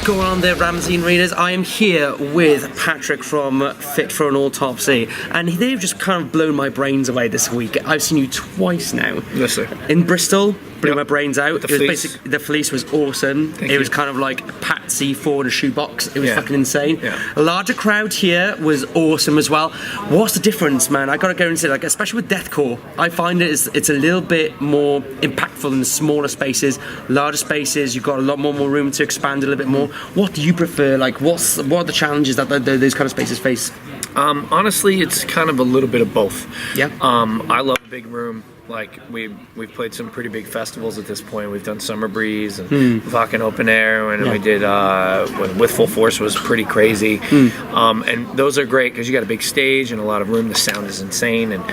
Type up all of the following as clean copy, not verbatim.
going on there, RAMzine readers? I am here with Patrick from Fit For An Autopsy, and they've just kind of blown my brains away this week. I've seen you twice now. Yes, sir. In Bristol, blew my brains out. The fleece. The fleece was awesome. It was kind of like Patsy 4 in a shoebox. It was fucking insane. Yeah. A larger crowd here was awesome as well. What's the difference, man? I gotta go and say, like, especially with deathcore, I find it's a little bit more impactful in the smaller spaces. Larger spaces, you've got a lot more room to expand a little bit more. What do you prefer? Like, what are the challenges that those kind of spaces face? Honestly, it's kind of a little bit of both. Yeah. I love a big room. Like, we've played some pretty big festivals at this point. We've done Summer Breeze and fucking Open Air, and we did With Full Force was pretty crazy. And those are great because you got a big stage and a lot of room. The sound is insane and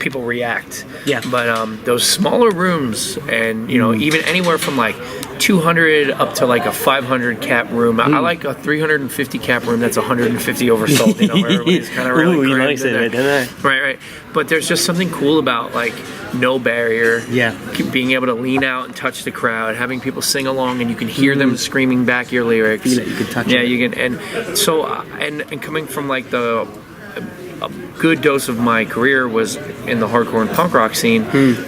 people react. Yeah. But those smaller rooms, and even anywhere from like 200 up to like a 500 cap room. I like a 350 cap room that's 150 oversold. Where everybody's kind of really nice in it, don't they? Right. But there's just something cool about like no barrier. Yeah. Being able to lean out and touch the crowd, having people sing along, and you can hear them screaming back your lyrics. Feel it, you can touch it. Yeah, you can, and so and coming from like a good dose of my career was in the hardcore and punk rock scene,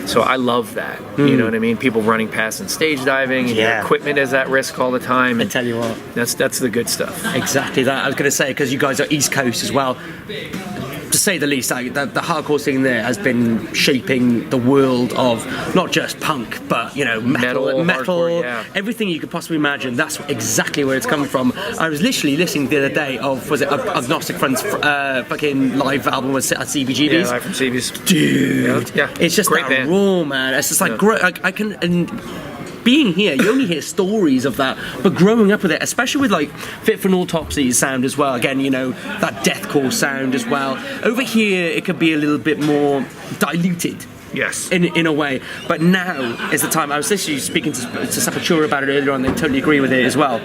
so I love that. You know what I mean? People running past and stage diving, and your equipment is at risk all the time. I tell you what, that's the good stuff. Exactly that. I was going to say, because you guys are East Coast as well. To say the least, like, the hardcore scene there has been shaping the world of not just punk, but metal, hardcore, everything you could possibly imagine. That's exactly where it's come from. I was literally listening the other day of Agnostic Front's fucking live album was at CBGB's. Yeah, live from CB's. Dude, it's just great that band. raw, man. It's just like great. I can. And being here, you only hear stories of that, but growing up with it, especially with like Fit For An Autopsy sound as well, again, that deathcore sound as well. Over here, it could be a little bit more diluted. Yes. In a way. But now is the time. I was literally speaking to Sepultura about it earlier on, they totally agree with it as well.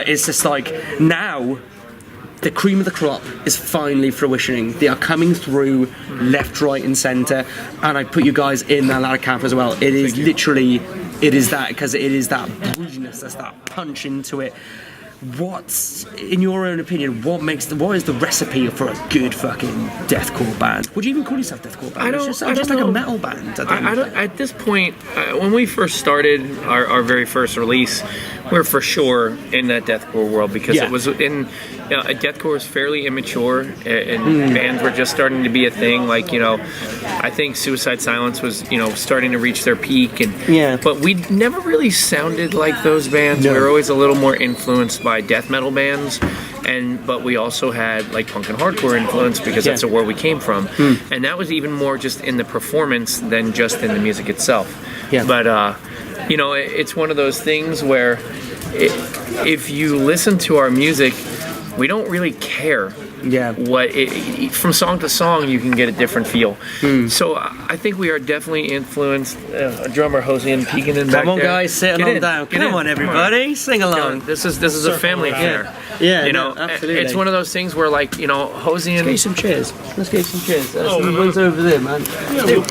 It's just like, now the cream of the crop is finally fruitioning. They are coming through left, right, and centre, and I put you guys in that ladder camp as well. It is literally, it is that, because it is that bruisiness, that's that punch into it. What's, in your own opinion, what is the recipe for a good fucking deathcore band? Would you even call yourself deathcore band? It's just like a metal band. At this point, when we first started our very first release, we were for sure in that deathcore world, because it was in deathcore is fairly immature, and bands were just starting to be a thing. Like, I think Suicide Silence was starting to reach their peak, and but we never really sounded like those bands. We were always a little more influenced by death metal bands, but we also had like punk and hardcore influence, because that's where we came from, and that was even more just in the performance than just in the music itself. But it's one of those things where if you listen to our music, we don't really care what from song to song you can get a different feel. So I think we are definitely influenced. A drummer Hosian peeking in back there. Come on, guys, sit on down. Come on, everybody, sing along. This is a family affair. Absolutely. It's one of those things where, like, Hosian. Let's get some cheers. One's over there, man. No,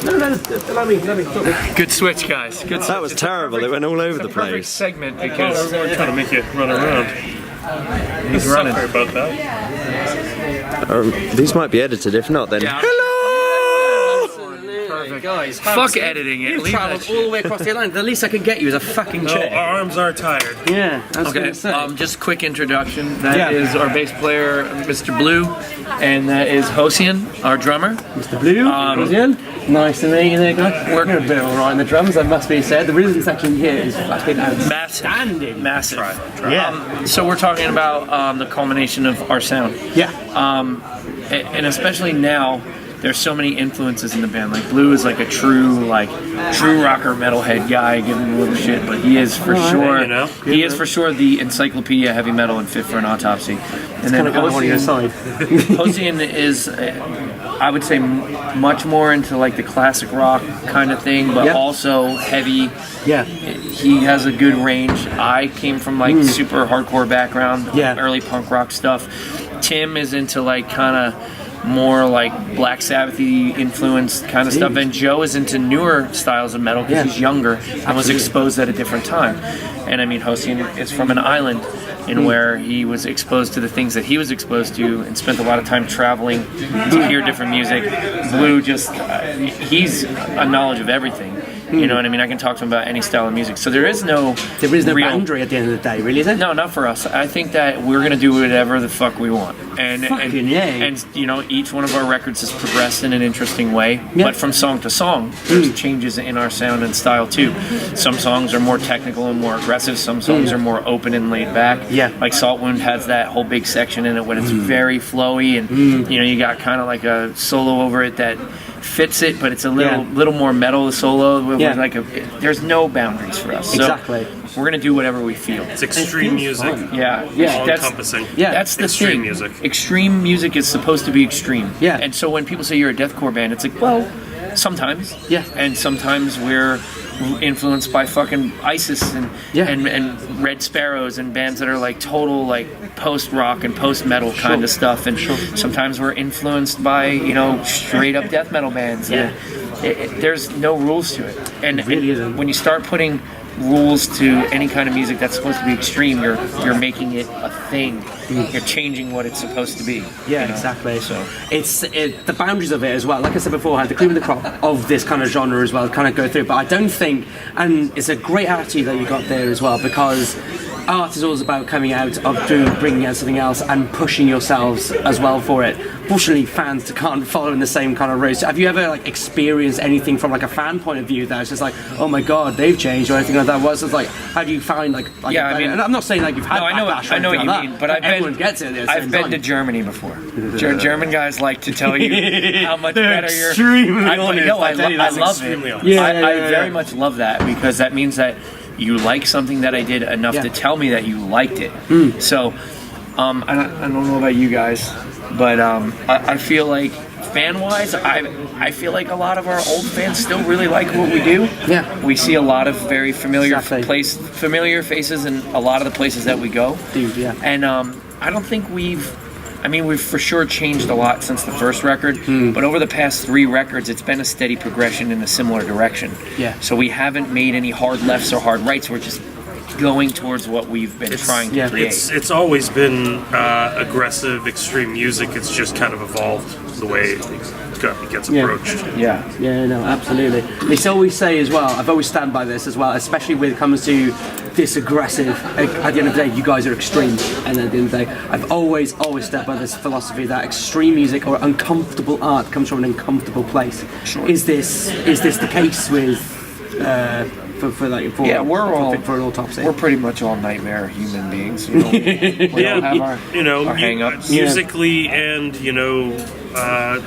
Good switch, guys. Good. That was terrible. It went all over the Perfect place. segment, because we're trying to make it run around. he's running. Sorry about that. These might be edited. If not, then guys, fuck editing it. You've travelled all the way across the Atlantic. The least I can get you is a fucking chair. Our arms are tired. Yeah. Okay. Just quick introduction. That is our bass player, Mr. Blue, and that is Hosian, our drummer. Mr. Blue. Hosian. Nice to meet you there, guys. We're a bit alright in the drums, that must be said. The rhythm section here is fucking outstanding. Massive. So we're talking about the culmination of our sound. Yeah. And especially now, there's so many influences in the band. Like, Blue is like a true rocker metalhead guy, giving him a little shit, but he is for sure he is for sure the encyclopedia heavy metal and Fit For An Autopsy. And then Hosian is, I would say, much more into like the classic rock kind of thing, but also heavy. Yeah. He has a good range. I came from like super hardcore background, early punk rock stuff. Tim is into like kind of more like Black Sabbath-y influenced kind of stuff, and Joe is into newer styles of metal because he's younger and was exposed at a different time. And I mean, Hossein is from an island in where he was exposed to the things that he was exposed to and spent a lot of time traveling to hear different music. Blue just, he's a knowledge of everything. You know what I mean? I can talk to him about any style of music. So there is no real boundary at the end of the day, really, is there? No, not for us. I think that we're going to do whatever the fuck we want. And you know, each one of our records has progressed in an interesting way. Yeah. But from song to song, there's changes in our sound and style too. Some songs are more technical and more aggressive. Some songs are more open and laid back. Yeah. Like Salt Wound has that whole big section in it when it's very flowy, and you know, you got kind of like a solo over it that fits it, but it's a little more metal solo. Like there's no boundaries for us. Exactly. So we're gonna do whatever we feel. It's extreme music. All encompassing. That's the extreme thing. Music. Extreme music is supposed to be extreme. Yeah. And so when people say you're a deathcore band, it's like, well, sometimes. Yeah. And sometimes we're influenced by fucking ISIS and Red Sparrows and bands that are like total like post rock and post metal kind of stuff. And sometimes we're influenced by, you know, straight up death metal bands. Yeah. There's no rules to it. And when you start putting rules to any kind of music that's supposed to be extreme, you're making it a thing. You're changing what it's supposed to be. Yeah, you know? Exactly. So it's the boundaries of it as well. Like I said before, the cream of the crop of this kind of genre as well kind of go through. But I don't think, and it's a great attitude that you got there as well, because art is always about coming out of bringing out something else and pushing yourselves as well for it. Fortunately, fans can't follow in the same kind of route. Have you ever like experienced anything from like a fan point of view that it's just like, oh my god, they've changed or anything like that? Was it like, how do you find like I mean, and I'm not saying like you've had backlash. I know what you mean, but everyone gets it. I've been to Germany before. German guys like to tell you how much better you're. Extremely honest. I love it. I very much love that, because that means that you like something that I did enough to tell me that you liked it. So, I don't know about you guys, but I feel like fan-wise, I feel like a lot of our old fans still really like what we do. Yeah, we see a lot of very familiar faces in a lot of the places that we go. And I don't think we've for sure changed a lot since the first record, but over the past 3 records, it's been a steady progression in a similar direction. Yeah. So we haven't made any hard lefts or hard rights. We're just going towards what we've been trying to create. It's always been aggressive, extreme music. It's just kind of evolved the way it gets approached. Yeah, no, absolutely. It's always say as well, I've always stand by this as well, especially when it comes to this aggressive, at the end of the day, you guys are extreme, and at the end of the day, I've always stood by this philosophy that extreme music or uncomfortable art comes from an uncomfortable place. Sure. Is this the case with for an autopsy? We're pretty much all nightmare human beings. You know, we all have our hang-ups. Musically and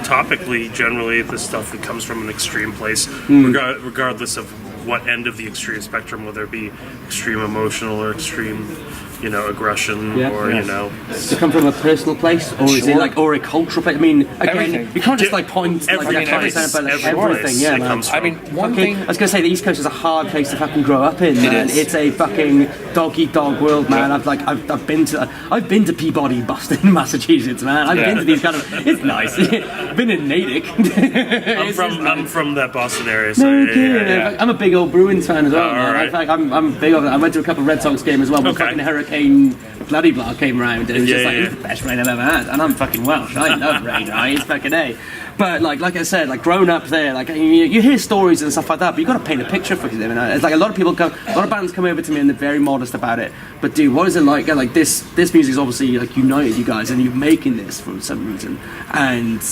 topically, generally, the stuff that comes from an extreme place, regardless of what end of the extreme spectrum, whether it be extreme emotional or extreme, aggression, Does it come from a personal place, or is it like, or a cultural place? I mean, again, everything. You can't just like point everything. Yeah, man. I mean, one thing I was gonna say, the East Coast is a hard place to fucking grow up in. Man. It's a fucking dog eat dog world, man. I've been to Peabody, Boston, Massachusetts, man. I've been to these kind of. It's nice. I've been in Natick. I'm from that Boston area, so I'm a big old Bruins fan as well. Right. In fact, I'm big over that. I went to a couple of Red Sox games as well. When fucking Hurricane bloody blah came around, and it was just like, it's the best rain I've ever had. And I'm fucking Welsh. I love rain, right? It's fucking A. But like I said, like growing up there, like you hear stories and stuff like that, but you got to paint a picture for them. It's like a lot of bands come over to me and they're very modest about it. But dude, what is it like? Like this music is obviously like united you guys, and you're making this for some reason. And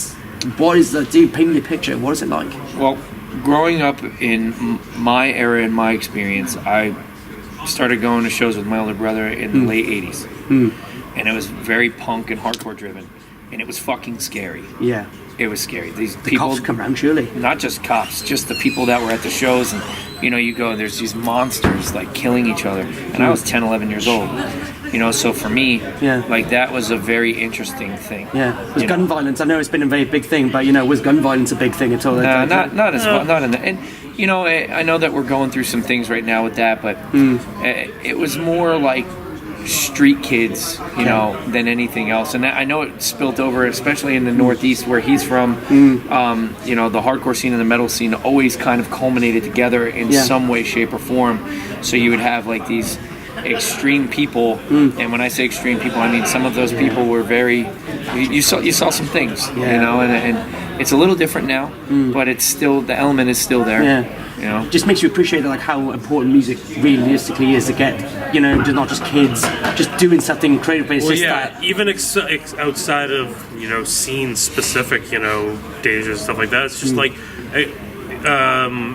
what is that? Dude, paint me a picture. What is it like? Well, growing up in my era and my experience, I started going to shows with my older brother in the late 80s. And it was very punk and hardcore driven. And it was fucking scary. Yeah. It was scary. The people cops come around, surely. Not just cops, just the people that were at the shows. And, you go, and there's these monsters, like, killing each other. And I was 10, 11 years old. So for me, like, that was a very interesting thing. Yeah. Was gun violence, I know it's been a very big thing, but, was gun violence a big thing at all? Not in that. And, I know that we're going through some things right now with that, but it was more like street kids, you know, than anything else. And I know it spilled over, especially in the Northeast where he's from. You know, the hardcore scene and the metal scene always kind of culminated together in some way, shape, or form. So you would have like these extreme people, and when I say extreme people, I mean some of those people were very. You saw some things, you know, and it's a little different now, but it's still, the element is still there. You know, just makes you appreciate like how important music realistically is to get, you know, not just kids just doing something creative, but it's just that. Even outside of, you know, scene specific, you know, days and stuff like that, it's just like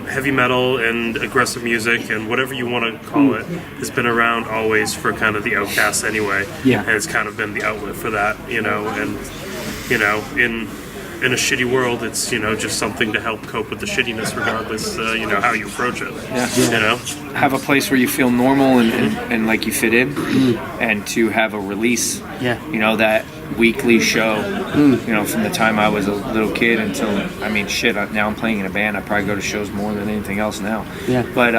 heavy metal and aggressive music and whatever you want to call it has been around always for kind of the outcasts anyway. And it's kind of been the outlet for that, you know, and you know, in a shitty world, it's, you know, just something to help cope with the shittiness regardless, you know, how you approach it. You know, have a place where you feel normal and like you fit in, and to have a release, you know, that weekly show, you know, from the time I was a little kid until, I mean, shit, now I'm playing in a band, I probably go to shows more than anything else now. But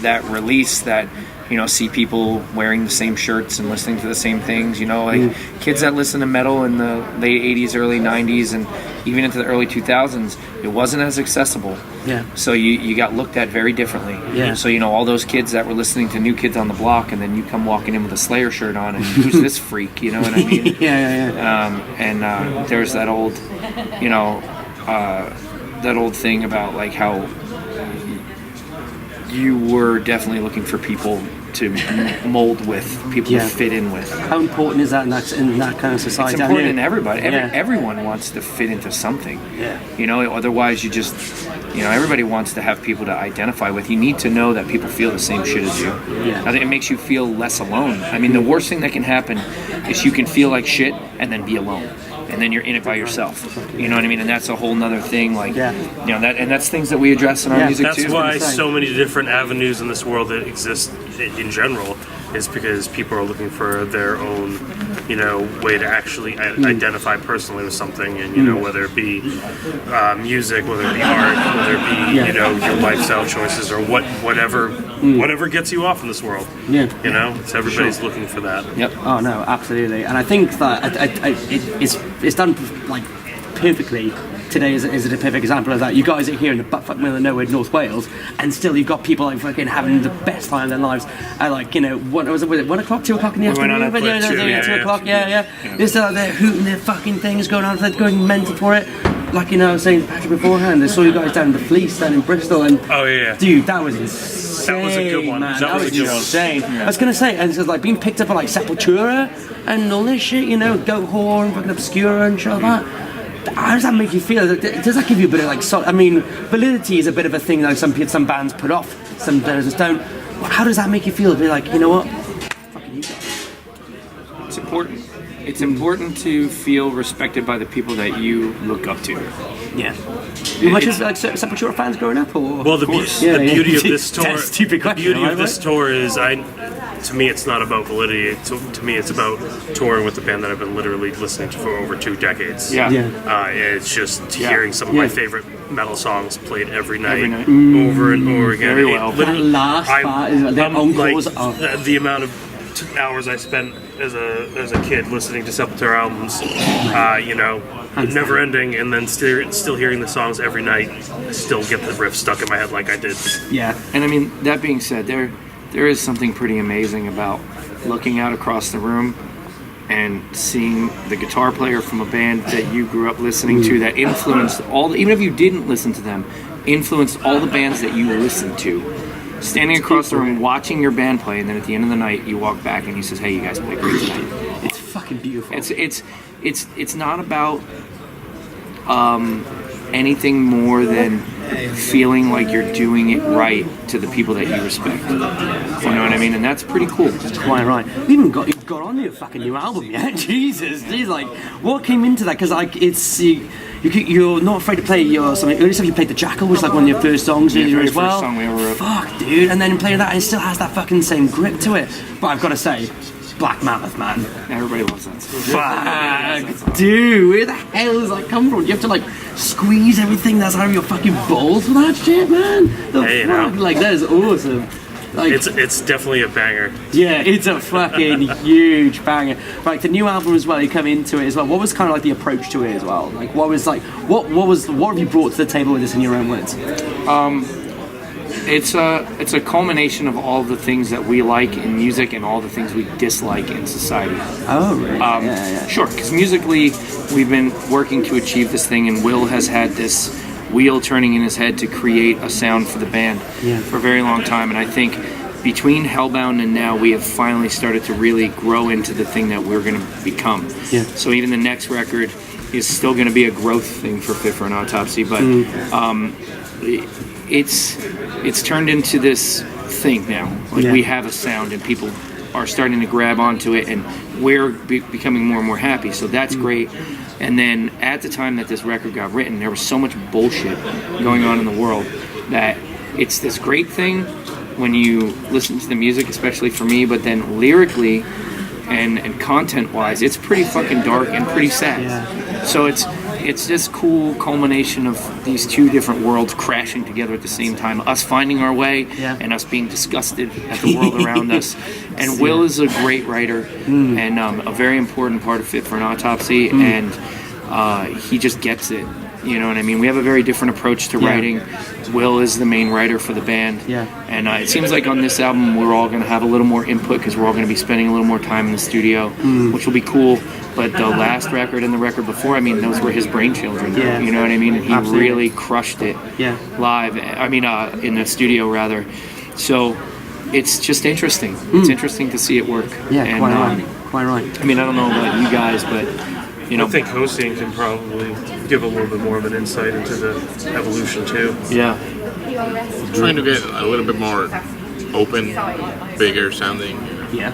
that release, that, you know, see people wearing the same shirts and listening to the same things, you know, like kids that listen to metal in the late 80s, early 90s, and even into the early 2000s, it wasn't as accessible. So you got looked at very differently. So, you know, all those kids that were listening to New Kids on the Block, and then you come walking in with a Slayer shirt on, and who's this freak, you know what I mean? And there's that old, you know, that old thing about like how you were definitely looking for people to mold with, people to fit in with. How important is that in that kind of society? It's important in everybody. Everyone wants to fit into something. You know, otherwise you just, you know, everybody wants to have people to identify with. You need to know that people feel the same shit as you. I think it makes you feel less alone. I mean, the worst thing that can happen is you can feel like shit and then be alone. And then you're in it by yourself. You know what I mean? And that's a whole nother thing. Like, you know, that's things that we address in our music too. That's why so many different avenues in this world that exist in general is because people are looking for their own, you know, way to actually identify personally with something, and you know, whether it be music, whether it be art, whether it be you know, your lifestyle choices, or whatever gets you off in this world. You know, so everybody's looking for that. Oh no, absolutely. And I think that it's done like perfectly. Today is a perfect example of that. You guys are here in the buttfuck middle of nowhere, North Wales, and still you've got people like fucking having the best time of their lives. And like, you know, was it 1 o'clock, 2 o'clock in the afternoon? 2 o'clock, They're still out there hooting their fucking things, going on, they're going mental for it. Like, you know, I was saying to Patrick beforehand, I saw you guys down in the Fleece, down in Bristol, and dude, that was insane. That was a good one. Man. That was insane. I was gonna say, and it's like being picked up at like Sepultura and all this shit, you know, Goat Horn, fucking Obscura and shit like that. How does that make you feel? Does that give you a bit of like, I mean, validity is a bit of a thing that some bands put off, some bands don't. How does that make you feel? To be like, you know what? Fucking you guys. It's important. It's important to feel respected by the people that you look up to. You much as like Sepultura fans growing up, or? Well, the beauty of this tour, the beauty of this tour is, to me, it's not about validity. To me, it's about touring with the band that I've been literally listening to for over 2 decades. It's just hearing some of my favorite metal songs played every night. Over and over again. Very well. That last part is their encores. The amount of hours I spent as a kid listening to Sepultura albums, you know, never ending, and then still hearing the songs every night. I still get the riff stuck in my head like I did. And I mean, that being said, there is something pretty amazing about looking out across the room and seeing the guitar player from a band that you grew up listening to, that influenced even if you didn't listen to them, influenced all the bands that you listened to. Standing across the room, watching your band play, and then at the end of the night, you walk back and he says, "Hey, you guys played great tonight." It's fucking beautiful. It's not about anything more than feeling like you're doing it right to the people that you respect. You know what I mean? And that's pretty cool. That's quite right. We even got on your fucking new album yet. Jesus, like, what came into that? Because like, it's you're not afraid to play your something. Earlier stuff you played the Jackal, which is like one of your first songs earlier as well. Song we ever wrote. Fuck, dude. And then playing that, and it still has that fucking same grip to it. But I've got to say, Black Mammoth, man. Everybody loves that. Fuck, dude. Where the hell does that come from? You have to like squeeze everything that's out of your fucking balls for that shit, man. The fuck? Like, that is awesome. Like, it's definitely a banger. yeah, it's a fucking huge banger. Like the new album as well, you come into it as well. What was kind of like the approach to it as well? Like what have you brought to the table with this in your own words? It's a culmination of all the things that we like in music and all the things we dislike in society. Oh, really? Yeah. Sure, because musically we've been working to achieve this thing, and Will has had this wheel turning in his head to create a sound for the band for a very long time. And I think between Hellbound and now, we have finally started to really grow into the thing that we're going to become. Yeah. So even the next record is still going to be a growth thing for Fit For An Autopsy, but it's turned into this thing now. Like we have a sound, and people are starting to grab onto it, and we're becoming more and more happy. So that's great. And then at the time that this record got written, there was so much bullshit going on in the world that it's this great thing when you listen to the music, especially for me, but then lyrically and content-wise, it's pretty fucking dark and pretty sad. Yeah. So it's this cool culmination of these two different worlds crashing together at the same time. Us finding our way and us being disgusted at the world around us. And Will is a great writer and a very important part of Fit For An Autopsy, and he just gets it. You know what I mean? We have a very different approach to writing. Will is the main writer for the band. Yeah. And it seems like on this album we're all going to have a little more input because we're all going to be spending a little more time in the studio, which will be cool. But the last record and the record before, I mean, those were his brainchildren. Yeah. You know what I mean? And he really crushed it live. I mean, in the studio, rather. So it's just interesting. It's interesting to see it work. Yeah, and, quite right. I mean, I don't know about you guys, but you know, I think hosting can probably give a little bit more of an insight into the evolution too. Yeah. Trying to get a little bit more open, bigger sounding, Yeah.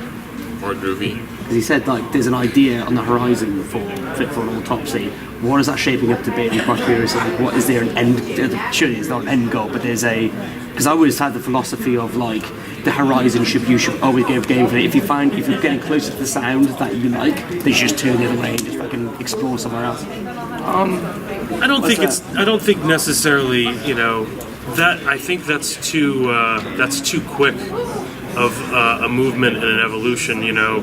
more groovy. Because he said like there's an idea on the horizon for Fit For An Autopsy. What is that shaping up to be? And quite curious, like, what is there an end? Surely it's not an end goal, but there's a. Because I always had the philosophy of like the horizon you should always give game for it. If you're getting closer to the sound that you like, then you just turn the other way and just fucking explore somewhere else. I don't think necessarily, you know, that I think that's too quick of a movement and an evolution, you know.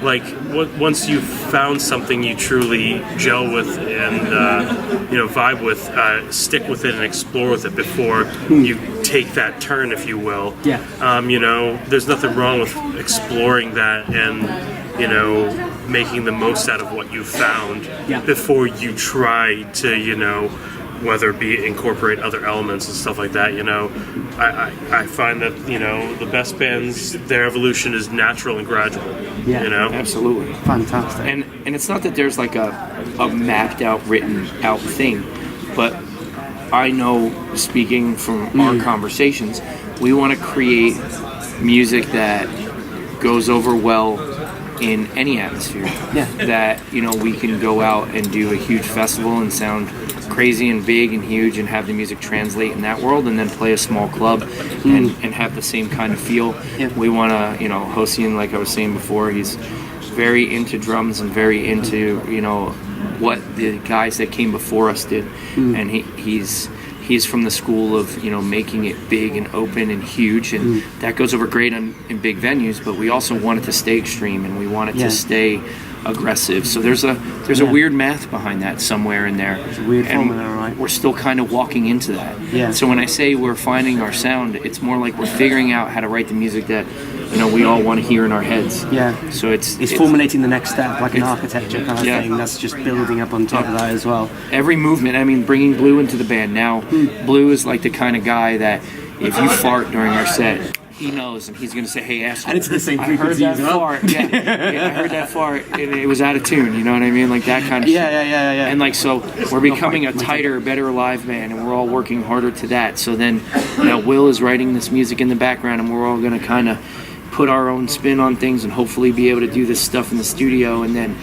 Like once you've found something you truly gel with and you know, vibe with, stick with it and explore with it before you take that turn, if you will. Yeah. You know, there's nothing wrong with exploring that and, you know, making the most out of what you found before you try to, you know, whether it be incorporate other elements and stuff like that. You know, I find that, you know, the best bands, their evolution is natural and gradual. Yeah, you know, absolutely fantastic. And it's not that there's like a mapped out, written out thing, but I know, speaking from our conversations, we want to create music that goes over well in any atmosphere. Yeah. That, you know, we can go out and do a huge festival and sound crazy and big and huge and have the music translate in that world, and then play a small club and have the same kind of feel. Yeah. We want to, you know, Hossein, like I was saying before, he's very into drums and very into, you know, what the guys that came before us did. And he's from the school of, you know, making it big and open and huge, and that goes over great in big venues, but we also want it to stay extreme and we want it to stay aggressive. So there's a weird math behind that somewhere in there. It's a weird formula, right? We're still kind of walking into that. Yeah. So when I say we're finding our sound, it's more like we're figuring out how to write the music that, you know, we all want to hear in our heads. Yeah. So it's formulating the next step, like an architecture kind of thing. That's just building up on top of that as well. Every movement. I mean, bringing Blue into the band now. Blue is like the kind of guy that if you fart during our set, he knows, and he's going to say, "Hey, asshole." And it's the same frequency I heard that fart. I heard that fart, and it was out of tune. You know what I mean? Like that kind of shit. Yeah. And like, so we're becoming a tighter, better live band, and we're all working harder to that. So then, now Will is writing this music in the background, and we're all going to kind of put our own spin on things, and hopefully be able to do this stuff in the studio. And then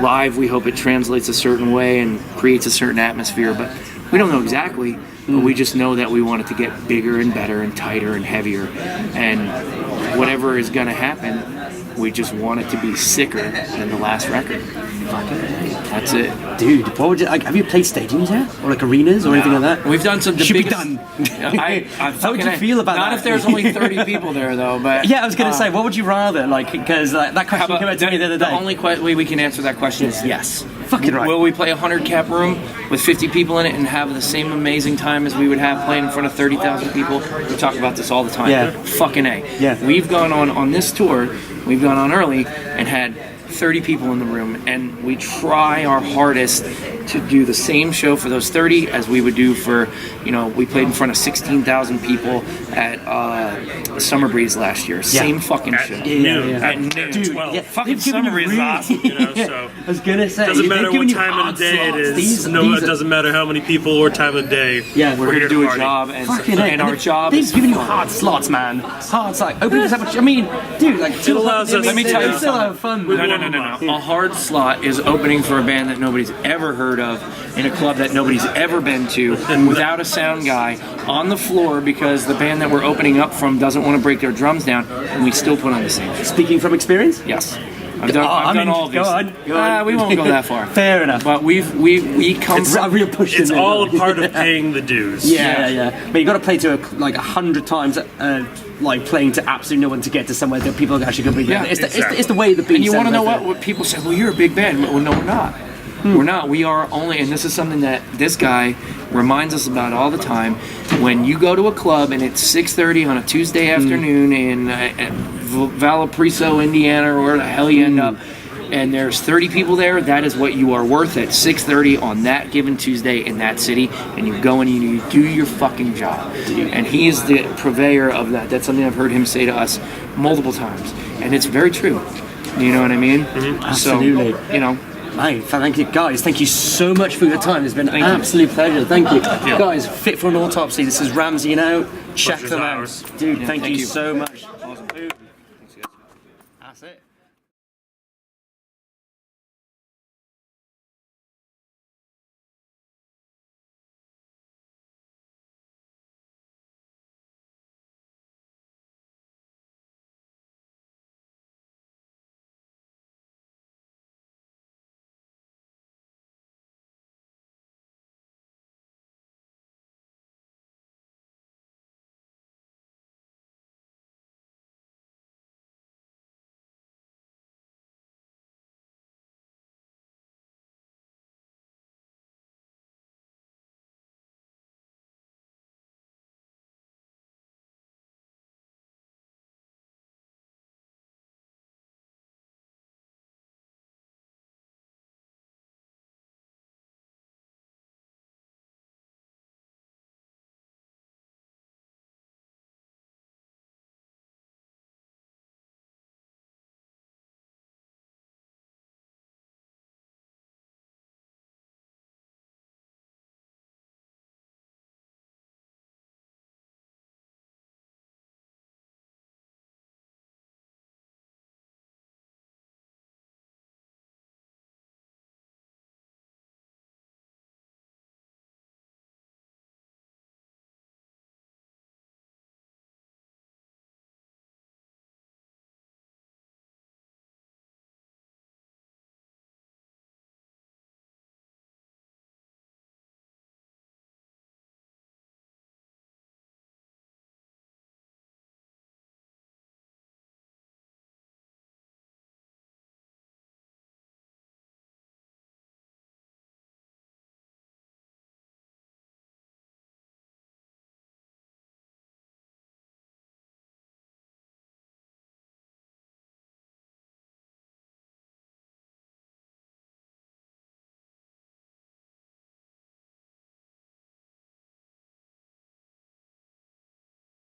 live, we hope it translates a certain way and creates a certain atmosphere. But we don't know exactly. But we just know that we want it to get bigger and better and tighter and heavier. And whatever is going to happen, we just want it to be sicker than the last record. That's it. Dude, what would you like? Have you played stadiums yet, or like arenas, or anything like that? We've done some. Should biggest, be done. How would you feel about not that? if there's only 30 people there, though. But yeah, I was gonna say, what would you rather? Like, because that question came out to me the other day. The only way we can answer that question is yes. Fucking right. Will we play a 100-cap room with 50 people in it and have the same amazing time as we would have playing in front of 30,000 people? We talk about this all the time. Yeah. Fucking A. Yeah. We've gone on this tour. We've gone on early and had 30 people in the room, and we try our hardest to do the same show for those 30 as we would do for, we played in front of 16,000 people at Summer Breeze last year. Same fucking show. At noon. Dude, Fucking Summer Breeze is awesome. So I was gonna say, doesn't matter they've what given you time of hard the day it slots. is. These It doesn't matter how many people or time of day. Yeah, We're here to do a job, and our job they've is given you fun. hard slots, man. Hard slots. Opening this up. I mean, dude, like It allows us. Let me tell you still something. have fun. We man. No. A hard slot is opening for a band that nobody's ever heard of in a club that nobody's ever been to, without a sound guy, on the floor because the band that we're opening up from doesn't want to break their drums down, and we still put on the same show. Speaking from experience. Yes. I've done all of these. Go on. We won't go that far. Fair enough. But we come It's a from. real push. It's all a part of paying the dues. Yeah. But you got to play to 100 times, like playing to absolutely no one to get to somewhere that people are actually going to be. Yeah, It's the way the beat. And you want to know what people say? Well, you're a big band. Well, no, we're not. We're not. We are only, and this is something that this guy reminds us about all the time. When you go to a club and it's 6:30 on a Tuesday afternoon in Valparaiso, Indiana, or where the hell you end up, and there's 30 people there, that is what you are worth at 6:30 on that given Tuesday in that city, and you go and you do your fucking job. And he is the purveyor of that. That's something I've heard him say to us multiple times, and it's very true. You know what I mean? Absolutely. So, Mate, thank you, guys. Thank you so much for your time. It's been an absolute pleasure. Thank you. Guys, Fit For An Autopsy. This is RAMzine out. Check them out. Ours. Dude, thank thank you you. so much. Awesome. That's it.